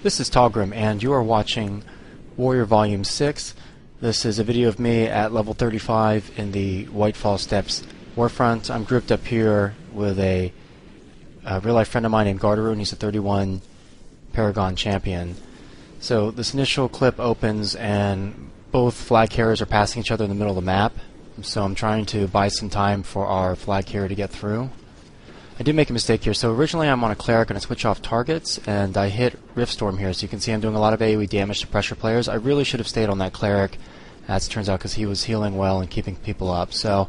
This is Talgrim, and you are watching Warrior Volume 6. This is a video of me at level 35 in the Whitefall Steppes Warfront. I'm grouped up here with a real-life friend of mine named Gardaroon. He's a 31 Paragon champion. So this initial clip opens, and both flag carriers are passing each other in the middle of the map. So I'm trying to buy some time for our flag carrier to get through. I did make a mistake here. So originally I'm on a cleric and I switch off targets, and I hit Riftstorm here. So you can see I'm doing a lot of AoE damage to pressure players. I really should have stayed on that cleric, as it turns out, because he was healing well and keeping people up. So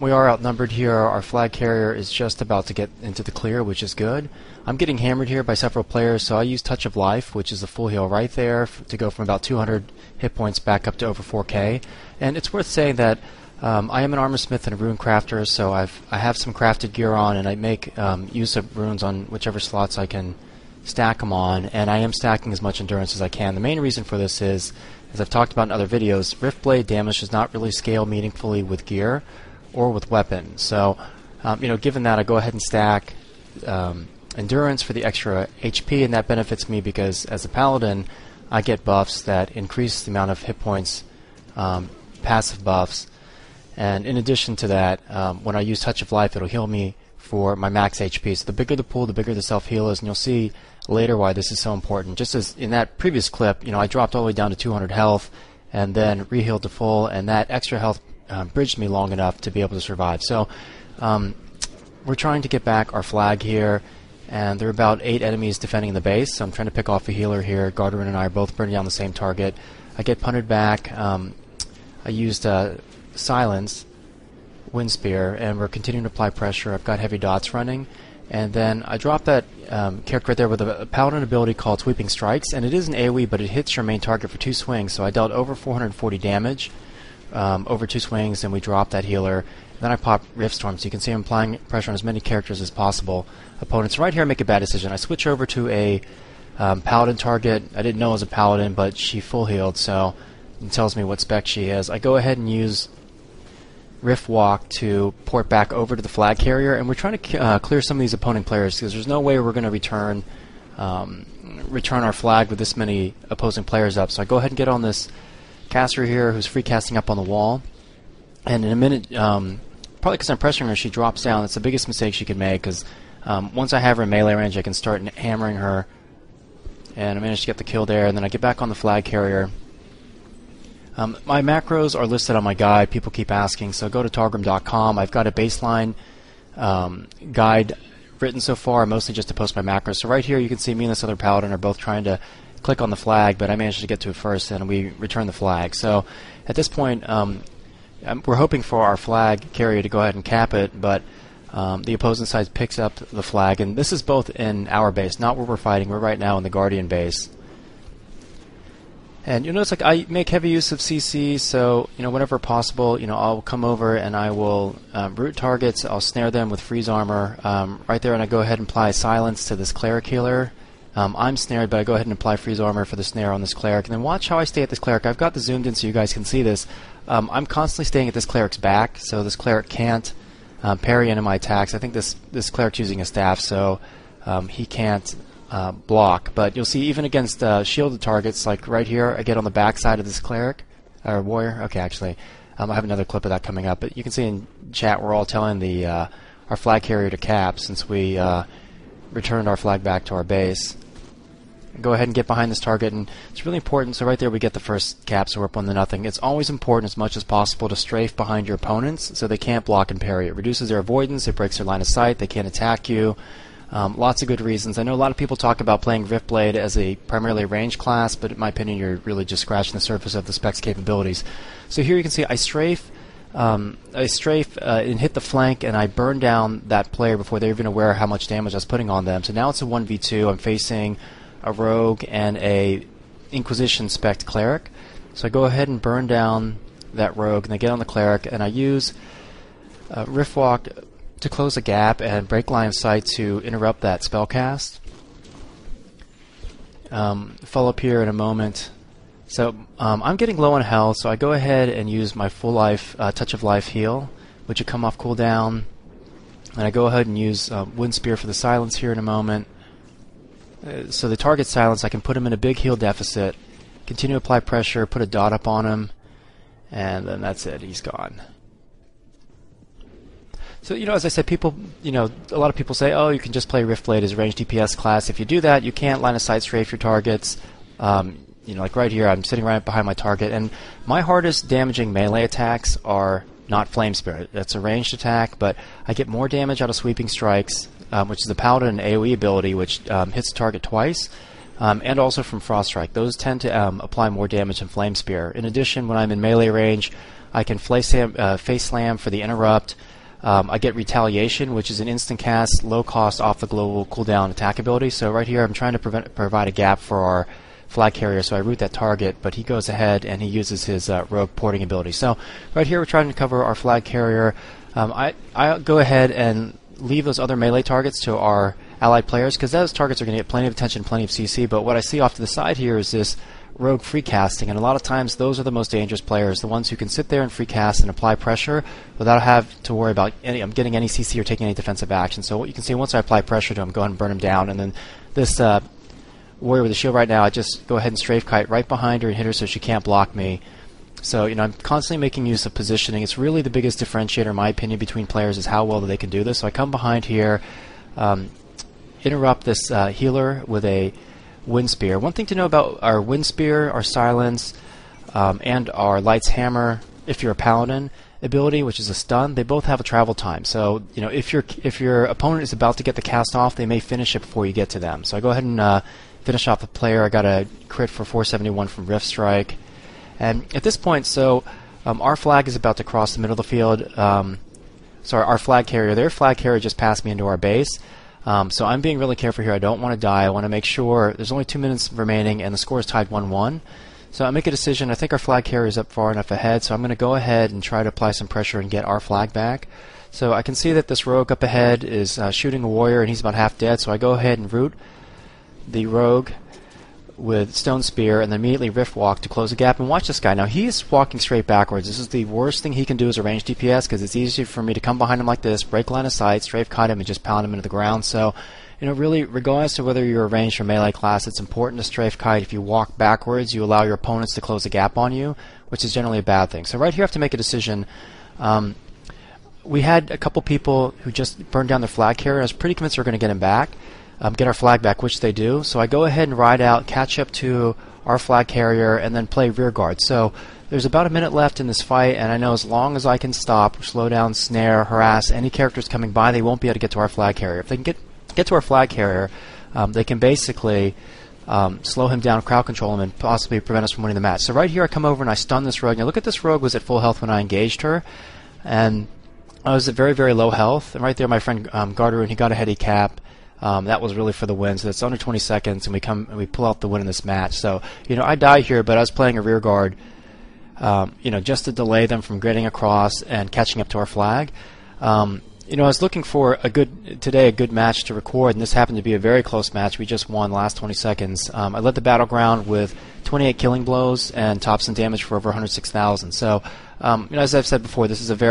we are outnumbered here. Our flag carrier is just about to get into the clear, which is good. I'm getting hammered here by several players, so I use Touch of Life, which is the full heal right there, to go from about 200 hit points back up to over 4k. And it's worth saying that I am an armor smith and a rune crafter, so I have some crafted gear on, and I make use of runes on whichever slots I can stack them on, and I am stacking as much endurance as I can. The main reason for this is, as I've talked about in other videos, Riftblade damage does not really scale meaningfully with gear or with weapon. So, given that, I go ahead and stack endurance for the extra HP, and that benefits me because as a paladin, I get buffs that increase the amount of hit points, passive buffs. And in addition to that, when I use Touch of Life, it'll heal me for my max HP. So the bigger the pool, the bigger the self-heal is, and you'll see later why this is so important. Just as in that previous clip, I dropped all the way down to 200 health and then re-healed to full, and that extra health bridged me long enough to be able to survive. So we're trying to get back our flag here, and there are about 8 enemies defending the base, so I'm trying to pick off a healer here. Gardaroon and I are both burning down the same target. I get punted back. I used Silence, Wind Spear, and we're continuing to apply pressure. I've got heavy dots running, and then I drop that character right there with a paladin ability called Sweeping Strikes, and it is an AoE, but it hits your main target for 2 swings, so I dealt over 440 damage over 2 swings, and we dropped that healer. And then I pop Riftstorm, so you can see I'm applying pressure on as many characters as possible. Opponents right here, I make a bad decision. I switch over to a paladin target. I didn't know it was a paladin, but she full healed, so it tells me what spec she is. I go ahead and use Rift Walk to port back over to the flag carrier, and we're trying to clear some of these opponent players because there's no way we're going to return our flag with this many opposing players up. So I go ahead and get on this caster here who's free casting up on the wall, and in a minute, probably because I'm pressuring her, she drops down. That's the biggest mistake she could make, because once I have her in melee range, I can start hammering her, and I managed to get the kill there, and then I get back on the flag carrier. My macros are listed on my guide. People keep asking, so go to talgrim.com. I've got a baseline guide written so far, mostly just to post my macros. So right here you can see me and this other paladin are both trying to click on the flag, but I managed to get to it first, and we return the flag. So at this point, we're hoping for our flag carrier to go ahead and cap it, but the opposing side picks up the flag, and this is both in our base, not where we're fighting. We're right now in the Guardian base. And you'll notice, I make heavy use of CC, so whenever possible, I'll come over and I will root targets. I'll snare them with freeze armor right there, and I go ahead and apply silence to this cleric healer. I'm snared, but I go ahead and apply freeze armor for the snare on this cleric. And then watch how I stay at this cleric. I've got this zoomed in so you guys can see this. I'm constantly staying at this cleric's back, so this cleric can't parry into my attacks. I think this cleric's using a staff, so he can't block, but you'll see even against shielded targets, like right here, I get on the back side of this cleric or warrior. Okay, actually, I have another clip of that coming up, but you can see in chat we're all telling the our flag carrier to cap since we returned our flag back to our base. Go ahead and get behind this target, and it's really important. So right there we get the first cap, so we're up 1-0. It's always important as much as possible to strafe behind your opponents so they can't block and parry. It reduces their avoidance, it breaks their line of sight, they can't attack you. Lots of good reasons. I know a lot of people talk about playing Riftblade as a primarily range class, but in my opinion you're really just scratching the surface of the spec's capabilities. So here you can see I strafe and hit the flank, and I burn down that player before they're even aware how much damage I was putting on them. So now it's a 1v2. I'm facing a rogue and a Inquisition spec cleric. So I go ahead and burn down that rogue, and I get on the cleric, and I use Rift Walk to close a gap and break line of sight to interrupt that spell cast. Follow up here in a moment. So I'm getting low on health, so I go ahead and use my full life Touch of Life heal, which will come off cooldown. And I go ahead and use Wind Spear for the silence here in a moment. So the target's silenced. I can put him in a big heal deficit, continue to apply pressure, put a dot up on him, and then that's it. He's gone. So, as I said, people, a lot of people say, oh, you can just play Riftblade as a ranged DPS class. If you do that, you can't line of sight strafe your targets. Like right here, I'm sitting right behind my target, and my hardest damaging melee attacks are not Flame Spirit. That's a ranged attack, but I get more damage out of Sweeping Strikes, which is the Paladin AoE ability, which hits the target twice, and also from Frost Strike. Those tend to apply more damage than Flame Spear. In addition, when I'm in melee range, I can face slam for the interrupt. I get Retaliation, which is an instant cast, low cost, off the global cooldown attack ability. So right here, I'm trying to provide a gap for our flag carrier, so I root that target, but he goes ahead and he uses his rogue porting ability. So right here, we're trying to cover our flag carrier. I go ahead and leave those other melee targets to our allied players, because those targets are going to get plenty of attention, plenty of CC. But what I see off to the side here is this rogue free casting, and a lot of times those are the most dangerous players, the ones who can sit there and free cast and apply pressure without having to worry about getting any CC or taking any defensive action. So what you can see, once I apply pressure to him, go ahead and burn him down, and then this warrior with the shield right now, I just go ahead and strafe kite right behind her and hit her so she can't block me. So I'm constantly making use of positioning. It's really the biggest differentiator, in my opinion, between players, is how well they can do this. So I come behind here, interrupt this healer with a Wind Spear. One thing to know about our Wind Spear, our Silence, and our Light's Hammer, if you're a Paladin ability, which is a stun, they both have a travel time. So if your opponent is about to get the cast off, they may finish it before you get to them. So I go ahead and finish off the player. I got a crit for 471 from Rift Strike. And at this point, our flag is about to cross the middle of the field. Sorry, our flag carrier. Their flag carrier just passed me into our base. So I'm being really careful here. I don't want to die. I want to make sure there's only 2 minutes remaining, and the score is tied 1-1. So I make a decision. I think our flag carrier is up far enough ahead, so I'm going to go ahead and try to apply some pressure and get our flag back. So I can see that this rogue up ahead is shooting a warrior, and he's about half dead. So I go ahead and root the rogue with Stone Spear, and then immediately Rift Walk to close the gap. And watch this guy. Now, he's walking straight backwards. This is the worst thing he can do as a ranged DPS, because it's easy for me to come behind him like this, break line of sight, strafe kite him, and just pound him into the ground. So, really, regardless of whether you're a ranged or melee class, it's important to strafe kite. If you walk backwards, you allow your opponents to close a gap on you, which is generally a bad thing. So right here, I have to make a decision. We had a couple people who just burned down their flag carrier, and I was pretty convinced we were going to get him back. Get our flag back, which they do. So I go ahead and ride out, catch up to our flag carrier, and then play rear guard. So there's about a minute left in this fight, and I know as long as I can stop, slow down, snare, harass any characters coming by, they won't be able to get to our flag carrier. If they can get to our flag carrier, they can basically slow him down, crowd control him, and possibly prevent us from winning the match. So right here, I come over and I stun this rogue. Now look at this rogue was at full health when I engaged her, and I was at very, very low health. And right there, my friend Garderoon, he got a heady cap. That was really for the win. So it's under 20 seconds, and we pull out the win in this match. So I die here, but I was playing a rear guard, just to delay them from getting across and catching up to our flag. I was looking for a good match to record, and this happened to be a very close match. We just won the last 20 seconds. I led the battleground with 28 killing blows and tops and damage for over 106,000. So, as I've said before, this is a very